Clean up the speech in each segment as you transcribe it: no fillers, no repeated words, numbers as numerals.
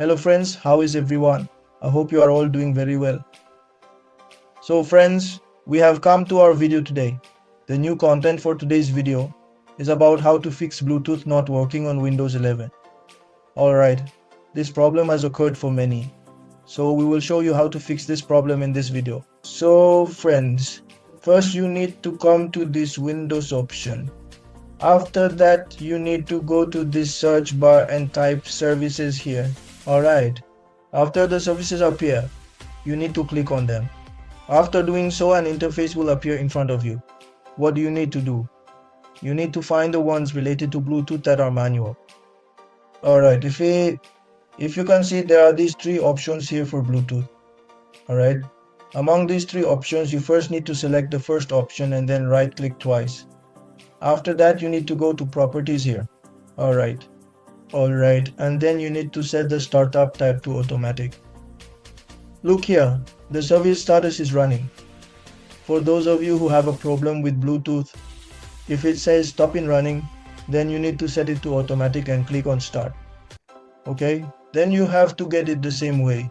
Hello friends, how is everyone? I hope you are all doing very well. So friends, we have come to our video today. The new content for today's video is about how to fix Bluetooth not working on Windows 11. Alright, this problem has occurred for many. So we will show you how to fix this problem in this video. So friends, first you need to come to this Windows option. After that, you need to go to this search bar and type services here. Alright, after the services appear, you need to click on them. After doing so, an interface will appear in front of you. What do you need to do? You need to find the ones related to Bluetooth that are manual. Alright, if you can see, there are these three options here for Bluetooth. Alright, among these three options, you first need to select the first option and then right click twice. After that, you need to go to properties here. Alright, and then you need to set the startup type to automatic. Look here, the service status is running. For those of you who have a problem with Bluetooth, if it says stop in running, then you need to set it to automatic and click on start. Okay, then you have to get it the same way.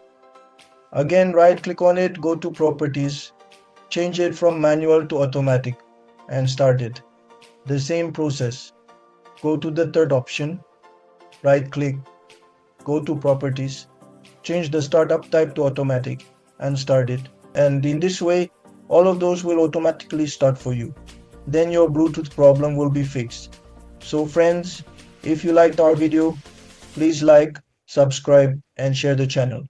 Again, right click on it, go to properties, change it from manual to automatic and start it. The same process. Go to the third option, right click, go to properties, change the startup type to automatic and start it. And in this way, all of those will automatically start for you. Then your Bluetooth problem will be fixed. So friends, if you liked our video, please like, subscribe and share the channel.